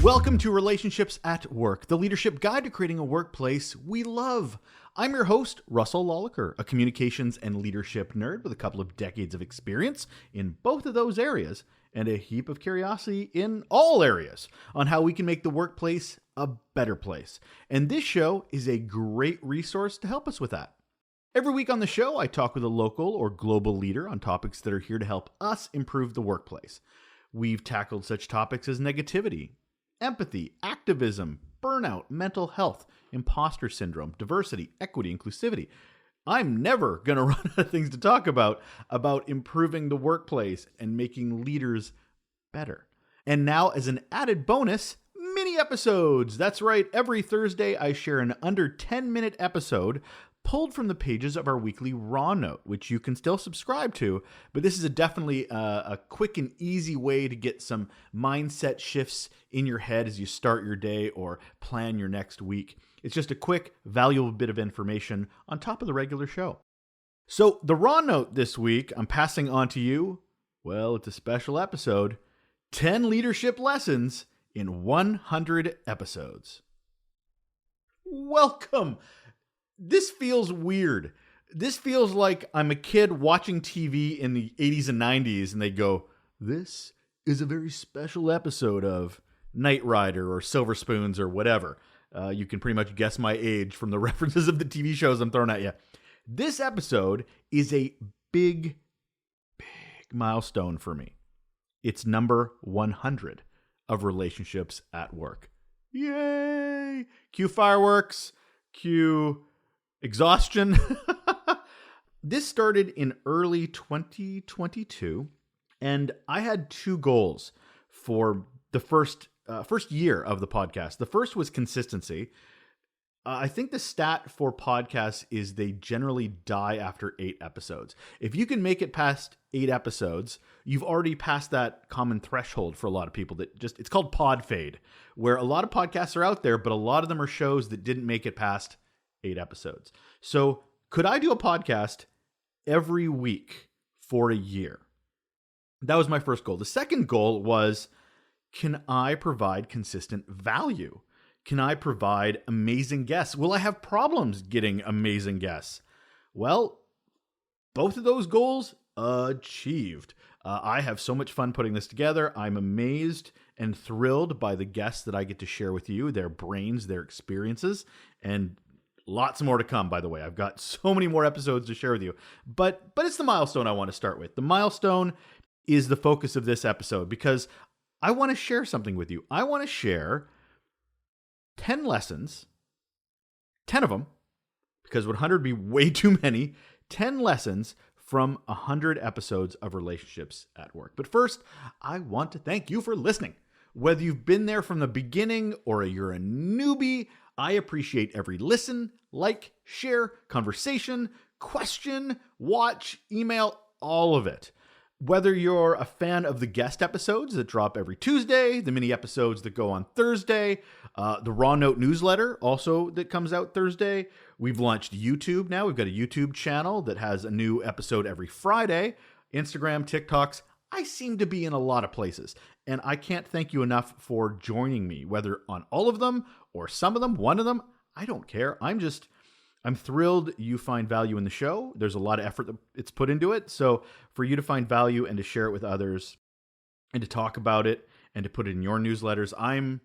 Welcome to Relationships at Work, the leadership guide to creating a workplace we love. I'm your host, Russel Lolacher, a communications and leadership nerd with a couple of decades of experience in both of those areas and a heap of curiosity in all areas on how we can make the workplace a better place. And this show is a great resource to help us with that. Every week on the show, I talk with a local or global leader on topics that are here to help us improve the workplace. We've tackled such topics as negativity, empathy, activism, burnout, mental health, imposter syndrome, diversity, equity, inclusivity. I'm never going to run out of things to talk about improving the workplace and making leaders better. And now, as an added bonus, mini episodes. That's right. Every Thursday, I share an under 10-minute episode pulled from the pages of our weekly Raw Note, which you can still subscribe to, but this is definitely a quick and easy way to get some mindset shifts in your head as you start your day or plan your next week. It's just a quick, valuable bit of information on top of the regular show. So the Raw Note this week, I'm passing on to you, well, it's a special episode, 10 leadership lessons in 100 episodes. Welcome! This feels weird. This feels like I'm a kid watching TV in the 80s and 90s and they go, this is a very special episode of Knight Rider or Silver Spoons or whatever. You can pretty much guess my age from the references of the TV shows I'm throwing at you. This episode is a big, big milestone for me. It's number 100 of Relationships at Work. Yay! Cue fireworks. Cue exhaustion. This started in early 2022, and I had two goals for the first year of the podcast. The first was consistency. I think the stat for podcasts is they generally die after 8 episodes. If you can make it past 8 episodes, you've already passed that common threshold for a lot of people that it's called pod fade, where a lot of podcasts are out there, but a lot of them are shows that didn't make it past 8 episodes. So could I do a podcast every week for a year? That was my first goal. The second goal was, can I provide consistent value? Can I provide amazing guests? Will I have problems getting amazing guests? Well, both of those goals achieved. I have so much fun putting this together. I'm amazed and thrilled by the guests that I get to share with you, their brains, their experiences, and lots more to come, by the way. I've got so many more episodes to share with you. But it's the milestone I want to start with. The milestone is the focus of this episode because I want to share something with you. I want to share 10 lessons, 10 of them, because 100 would be way too many, 10 lessons from 100 episodes of Relationships at Work. But first, I want to thank you for listening. Whether you've been there from the beginning or you're a newbie, I appreciate every listen, like, share, conversation, question, watch, email, all of it. Whether you're a fan of the guest episodes that drop every Tuesday, the mini episodes that go on Thursday, the Raw Note newsletter also that comes out Thursday. We've launched YouTube now. We've got a YouTube channel that has a new episode every Friday. Instagram, TikToks. I seem to be in a lot of places, and I can't thank you enough for joining me, whether on all of them or some of them, one of them. I don't care. I'm thrilled you find value in the show. There's a lot of effort that it's put into it. So for you to find value and to share it with others and to talk about it and to put it in your newsletters, I'm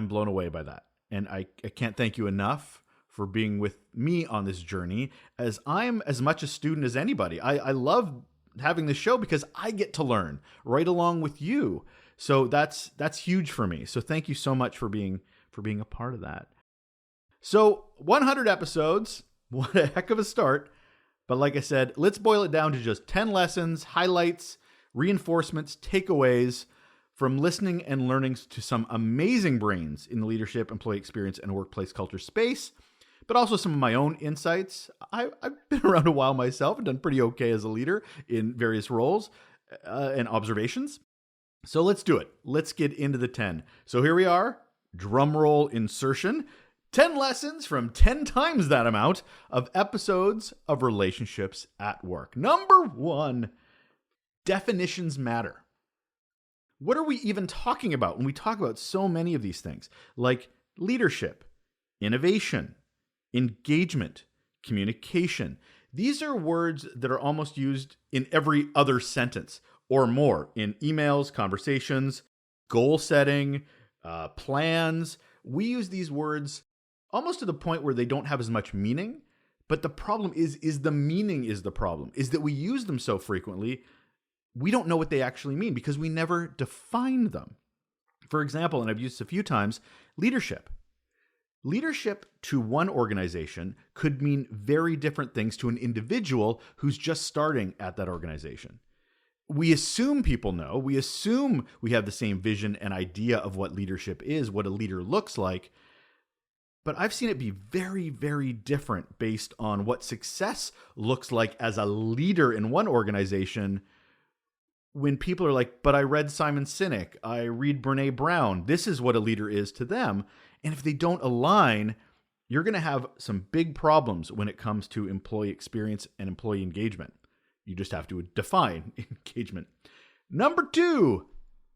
blown away by that. And I can't thank you enough for being with me on this journey, as I'm as much a student as anybody. I love having this show because I get to learn right along with you. So that's huge for me. So thank you so much for being a part of that. So 100 episodes, what a heck of a start. But like I said, let's boil it down to just 10 lessons, highlights, reinforcements, takeaways from listening and learning to some amazing brains in the leadership, employee experience, and workplace culture space, but also some of my own insights. I've been around a while myself and done pretty okay as a leader in various roles and observations. So let's do it. Let's get into the 10. So here we are, drum roll insertion. 10 lessons from 10 times that amount of episodes of Relationships at Work. Number 1, definitions matter. What are we even talking about when we talk about so many of these things like leadership, innovation, engagement, communication? These are words that are almost used in every other sentence or more in emails, conversations, goal setting, plans. We use these words almost to the point where they don't have as much meaning. But the problem is the meaning is the problem, is that we use them so frequently, we don't know what they actually mean because we never define them. For example, and I've used this a few times, leadership. Leadership to one organization could mean very different things to an individual who's just starting at that organization. We assume people know, we assume we have the same vision and idea of what leadership is, what a leader looks like. But I've seen it be very, very different based on what success looks like as a leader in one organization when people are like, but I read Simon Sinek, I read Brene Brown, this is what a leader is to them. And if they don't align, you're going to have some big problems when it comes to employee experience and employee engagement. You just have to define engagement. Number 2,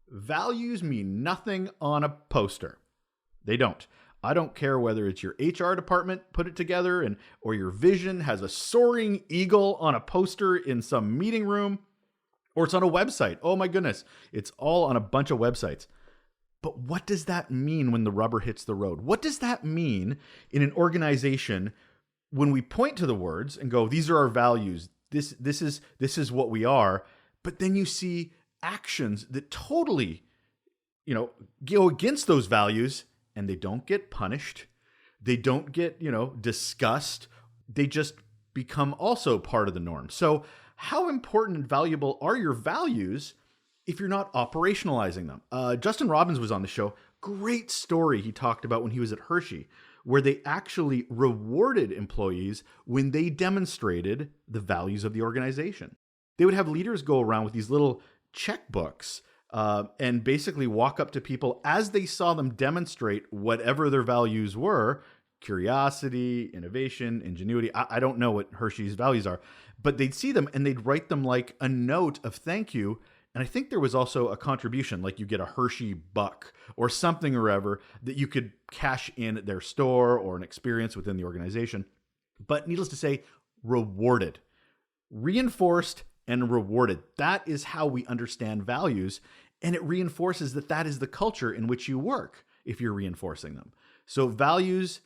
values mean nothing on a poster. They don't. I don't care whether it's your HR department put it together or your vision has a soaring eagle on a poster in some meeting room, or it's on a website. Oh my goodness, it's all on a bunch of websites. But what does that mean when the rubber hits the road? What does that mean in an organization when we point to the words and go, these are our values, this is what we are, but then you see actions that totally, go against those values, and they don't get punished. They don't get, discussed. They just become also part of the norm. So how important and valuable are your values if you're not operationalizing them? Justin Robbins was on the show. Great story he talked about when he was at Hershey, where they actually rewarded employees when they demonstrated the values of the organization. They would have leaders go around with these little checkbooks and basically walk up to people as they saw them demonstrate whatever their values were: curiosity, innovation, ingenuity. I don't know what Hershey's values are, but they'd see them and they'd write them like a note of thank you. And I think there was also a contribution, like you get a Hershey buck or something or ever that you could cash in at their store or an experience within the organization. But needless to say, rewarded, reinforced and rewarded. That is how we understand values. And it reinforces that is the culture in which you work if you're reinforcing them. So values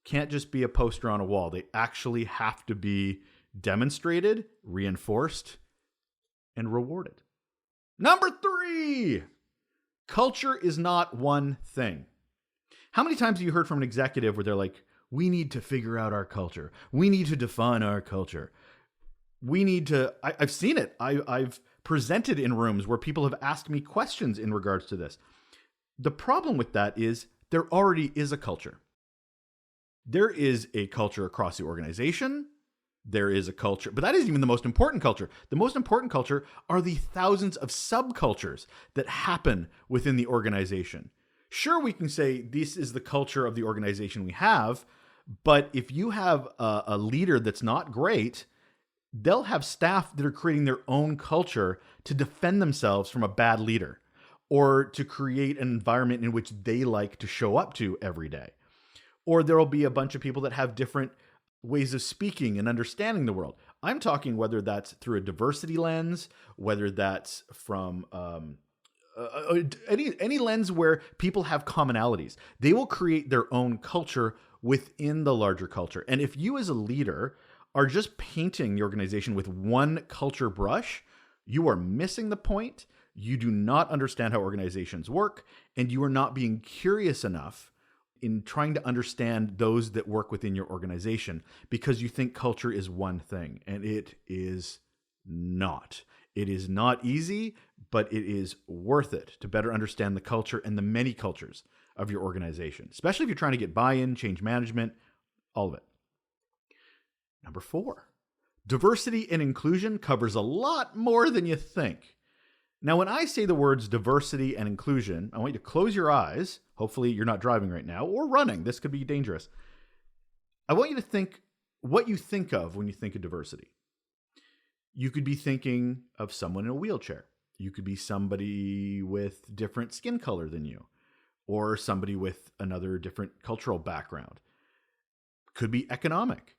can't just be a poster on a wall. They actually have to be demonstrated, reinforced, and rewarded. Number 3, culture is not one thing. How many times have you heard from an executive where they're like, we need to figure out our culture. We need to define our culture. We need to, I've seen it. I've presented in rooms where people have asked me questions in regards to this. The problem with that is there already is a culture. There is a culture across the organization. There is a culture, but that isn't even the most important culture. The most important culture are the thousands of subcultures that happen within the organization. Sure, we can say this is the culture of the organization we have, but if you have a leader that's not great, they'll have staff that are creating their own culture to defend themselves from a bad leader or to create an environment in which they like to show up to every day. Or there'll be a bunch of people that have different ways of speaking and understanding the world. I'm talking whether that's through a diversity lens, whether that's from any lens where people have commonalities. They will create their own culture within the larger culture. And if you as a leader are just painting the organization with one culture brush, you are missing the point. You do not understand how organizations work, and you are not being curious enough in trying to understand those that work within your organization because you think culture is one thing, and it is not. It is not easy, but it is worth it to better understand the culture and the many cultures of your organization, especially if you're trying to get buy-in, change management, all of it. Number 4, diversity and inclusion covers a lot more than you think. Now, when I say the words diversity and inclusion, I want you to close your eyes. Hopefully you're not driving right now or running. This could be dangerous. I want you to think what you think of when you think of diversity. You could be thinking of someone in a wheelchair. You could be somebody with different skin color than you, or somebody with another different cultural background. Could be economic.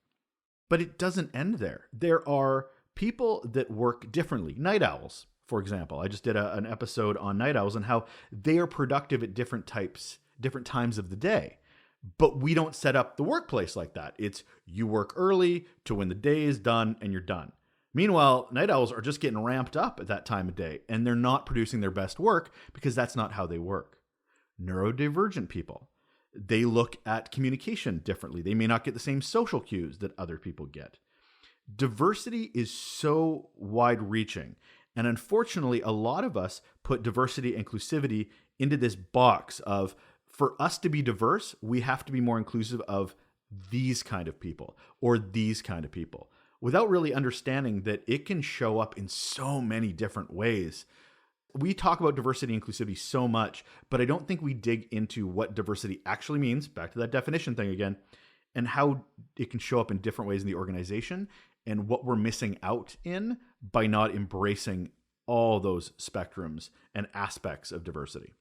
But it doesn't end there. There are people that work differently. Night owls, for example. I just did an episode on night owls and how they are productive at different times of the day. But we don't set up the workplace like that. It's you work early to when the day is done and you're done. Meanwhile, night owls are just getting ramped up at that time of day, and they're not producing their best work because that's not how they work. Neurodivergent people, they look at communication differently. They may not get the same social cues that other people get. Diversity is so wide-reaching, and unfortunately, a lot of us put diversity and inclusivity into this box of, for us to be diverse, we have to be more inclusive of these kind of people or these kind of people, without really understanding that it can show up in so many different ways. We talk about diversity and inclusivity so much, but I don't think we dig into what diversity actually means, back to that definition thing again, and how it can show up in different ways in the organization and what we're missing out in by not embracing all those spectrums and aspects of diversity.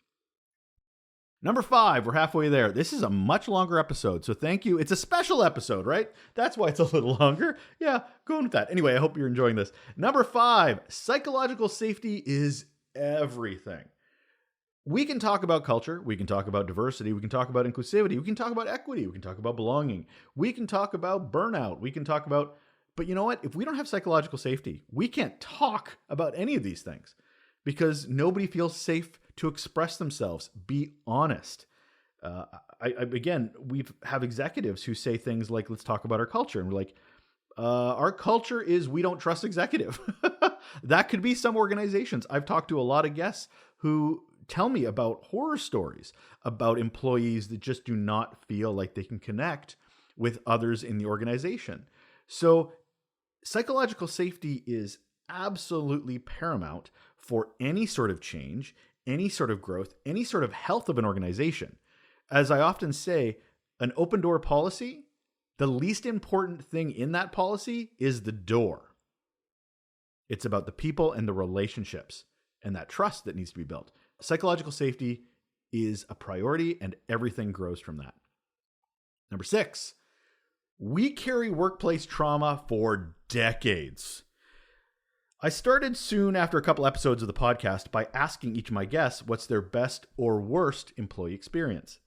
Number 5, we're halfway there. This is a much longer episode, so thank you. It's a special episode, right? That's why it's a little longer. Yeah, going with that. Anyway, I hope you're enjoying this. Number 5, psychological safety is everything. We can talk about culture. We can talk about diversity. We can talk about inclusivity. We can talk about equity. We can talk about belonging. We can talk about burnout. We can talk about, but you know what? If we don't have psychological safety, we can't talk about any of these things because nobody feels safe to express themselves. Be honest. Again, we have executives who say things like, let's talk about our culture. And we're like, our culture is we don't trust executive. That could be some organizations. I've talked to a lot of guests who tell me about horror stories about employees that just do not feel like they can connect with others in the organization. So psychological safety is absolutely paramount for any sort of change, any sort of growth, any sort of health of an organization. As I often say, an open door policy, the least important thing in that policy is the door. It's about the people and the relationships and that trust that needs to be built. Psychological safety is a priority and everything grows from that. Number 6, we carry workplace trauma for decades. I started soon after a couple episodes of the podcast by asking each of my guests what's their best or worst employee experience.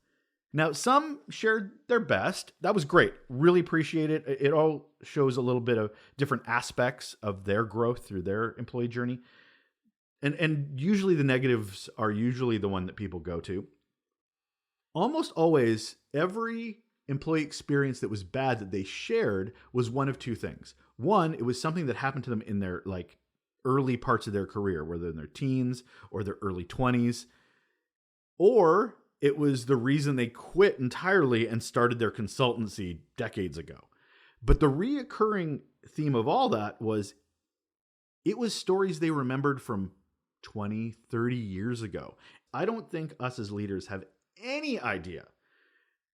Now, some shared their best. That was great. Really appreciate it. It all shows a little bit of different aspects of their growth through their employee journey. And usually the negatives are usually the one that people go to. Almost always, every employee experience that was bad that they shared was one of two things. One, it was something that happened to them in their early parts of their career, whether in their teens or their early 20s, or it was the reason they quit entirely and started their consultancy decades ago. But the reoccurring theme of all that was it was stories they remembered from 20, 30 years ago. I don't think us as leaders have any idea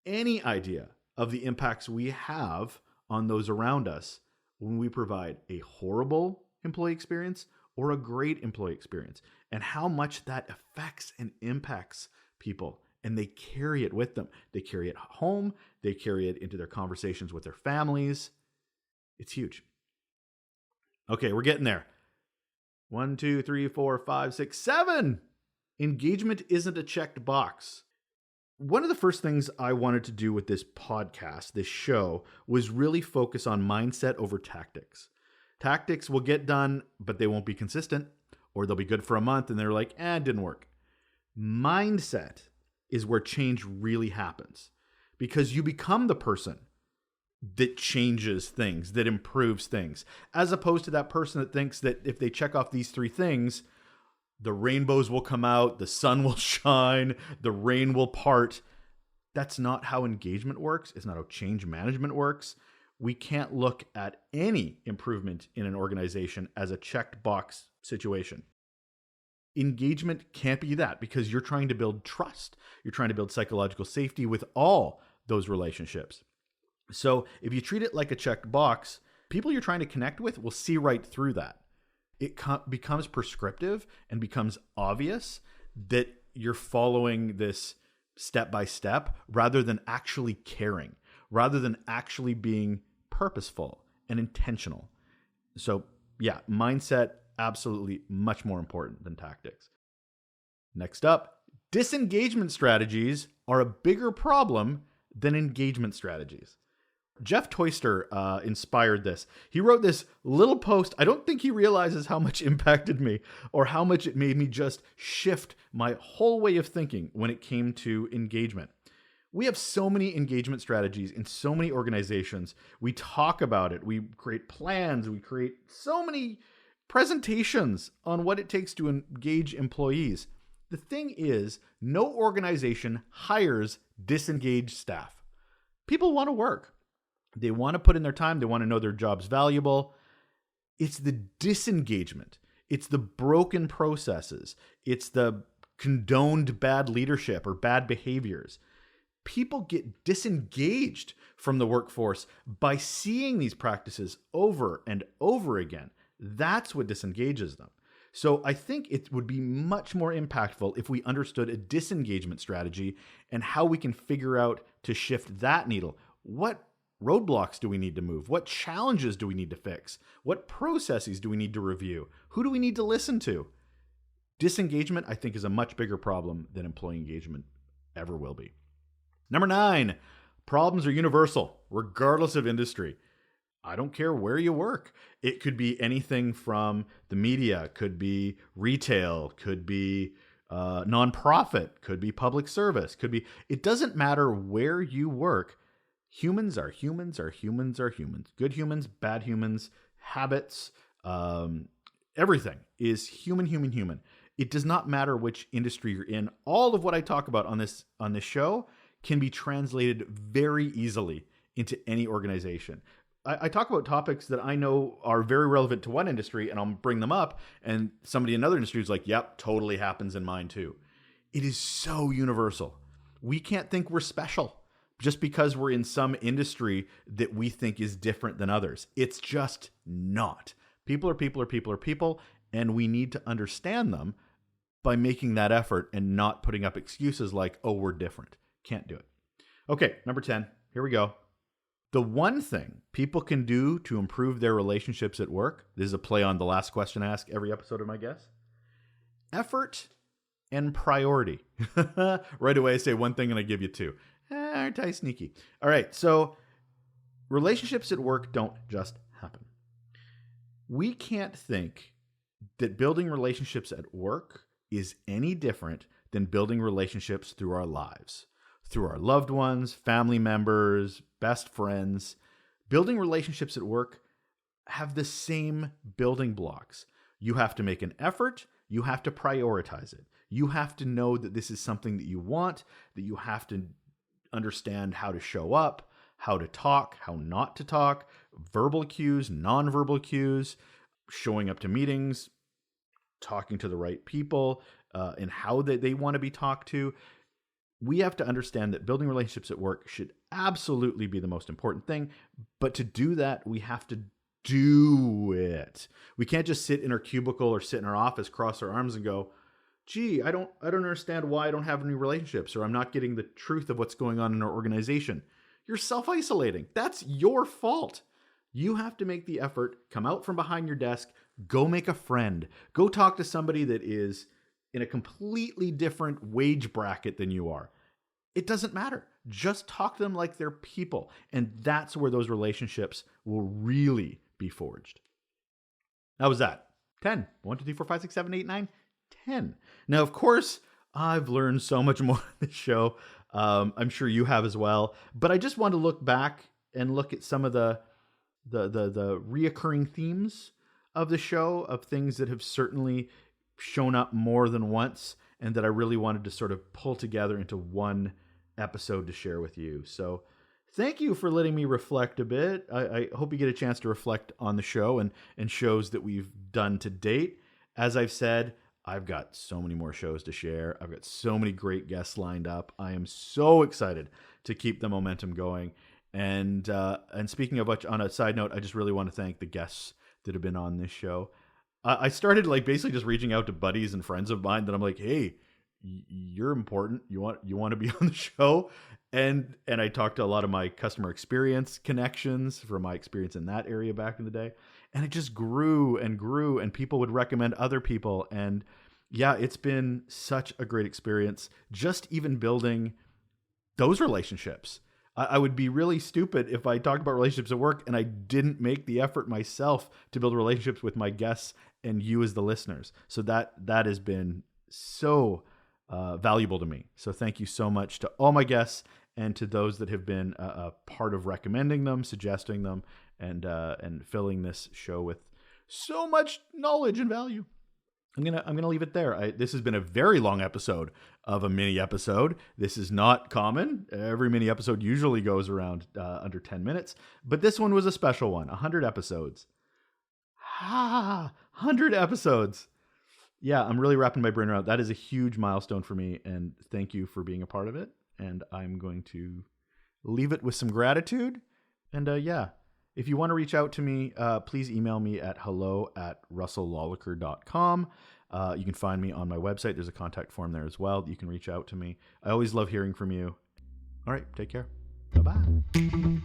of the impacts we have on those around us when we provide a horrible employee experience or a great employee experience, and how much that affects and impacts people. And they carry it with them. They carry it home. They carry it into their conversations with their families. It's huge. Okay, we're getting there. 1, 2, 3, 4, 5, 6, 7. Engagement isn't a checked box. One of the first things I wanted to do with this podcast, this show, was really focus on mindset over tactics. Tactics will get done, but they won't be consistent, or they'll be good for a month and they're like, it didn't work. Mindset is where change really happens, because you become the person that changes things, that improves things, as opposed to that person that thinks that if they check off these 3 things, the rainbows will come out, the sun will shine, the rain will part. That's not how engagement works. It's not how change management works. We can't look at any improvement in an organization as a checked box situation. Engagement can't be that, because you're trying to build trust. You're trying to build psychological safety with all those relationships. So if you treat it like a checked box, people you're trying to connect with will see right through that. it becomes prescriptive and becomes obvious that you're following this step by step rather than actually caring, rather than actually being purposeful and intentional. So yeah, mindset, absolutely much more important than tactics. Next up, disengagement strategies are a bigger problem than engagement strategies. Jeff Toyster inspired this. He wrote this little post. I don't think he realizes how much impacted me or how much it made me just shift my whole way of thinking when it came to engagement. We have so many engagement strategies in so many organizations. We talk about it. We create plans. We create so many presentations on what it takes to engage employees. The thing is, no organization hires disengaged staff. People want to work. They want to put in their time. They want to know their job's valuable. It's the disengagement. It's the broken processes. It's the condoned bad leadership or bad behaviors. People get disengaged from the workforce by seeing these practices over and over again. That's what disengages them. So I think it would be much more impactful if we understood a disengagement strategy and how we can figure out to shift that needle. What roadblocks do we need to move? What challenges do we need to fix? What processes do we need to review? Who do we need to listen to? Disengagement, I think, is a much bigger problem than employee engagement ever will be. Number 9, problems are universal, regardless of industry. I don't care where you work. It could be anything from the media, could be retail, could be nonprofit, could be public service, it doesn't matter where you work. Humans are humans are humans are humans. Good humans, bad humans, habits, everything is human. It does not matter which industry you're in. All of what I talk about on this show can be translated very easily into any organization. I talk about topics that I know are very relevant to one industry, and I'll bring them up, and somebody in another industry is like, yep, totally happens in mine too. It is so universal. We can't think we're special just because we're in some industry that we think is different than others. It's just not. People are people are people are people, and we need to understand them by making that effort and not putting up excuses like, oh, we're different. Can't do it. Okay, number 10. Here we go. The one thing people can do to improve their relationships at work, this is a play on the last question I ask every episode of my guest, effort and priority. Right away I say one thing and I give you two. Aren't I sneaky? All right, so relationships at work don't just happen. We can't think that building relationships at work is any different than building relationships through our lives, through our loved ones, family members, best friends. Building relationships at work have the same building blocks. You have to make an effort. You have to prioritize it. You have to know that this is something that you want, that you have to understand how to show up, how to talk, how not to talk, verbal cues, nonverbal cues, showing up to meetings, talking to the right people, and how they want to be talked to. We have to understand that building relationships at work should absolutely be the most important thing. But to do that, we have to do it. We can't just sit in our cubicle or sit in our office, cross our arms and go, gee, I don't understand why I don't have any relationships, or I'm not getting the truth of what's going on in our organization. You're self-isolating. That's your fault. You have to make the effort, come out from behind your desk, go make a friend, go talk to somebody that is in a completely different wage bracket than you are. It doesn't matter. Just talk to them like they're people. And that's where those relationships will really be forged. How was that? 10. 1, 2, 3, 4, 5, 6, 7, 8, 9, 10. Now, of course, I've learned so much more on this show. I'm sure you have as well. But I just want to look back and look at some of the reoccurring themes of the show, of things that have certainly shown up more than once and that I really wanted to sort of pull together into one episode to share with you. So thank you for letting me reflect a bit. I hope you get a chance to reflect on the show and shows that we've done to date. As I've said, I've got so many more shows to share. I've got so many great guests lined up. I am so excited to keep the momentum going. And speaking of which, on a side note, I just really want to thank the guests that have been on this show. I started like basically just reaching out to buddies and friends of mine that I'm like, hey, you're important. You want to be on the show, and I talked to a lot of my customer experience connections from my experience in that area back in the day, and it just grew and grew, and people would recommend other people, and yeah, it's been such a great experience. Just even building those relationships. I would be really stupid if I talked about relationships at work and I didn't make the effort myself to build relationships with my guests and you as the listeners. So that has been so valuable to me. So thank you so much to all my guests and to those that have been a part of recommending them, suggesting them, and filling this show with so much knowledge and value. I'm gonna leave it there. This has been a very long episode of a mini episode. This is not common. Every mini episode usually goes around under 10 minutes, but this one was a special one. 100 episodes. 100 episodes. Yeah, I'm really wrapping my brain around. That is a huge milestone for me, and thank you for being a part of it. And I'm going to leave it with some gratitude. And yeah, if you want to reach out to me, please email me at hello@russellolacher.com. You can find me on my website. There's a contact form there as well. You can reach out to me. I always love hearing from you. All right, take care. Bye-bye.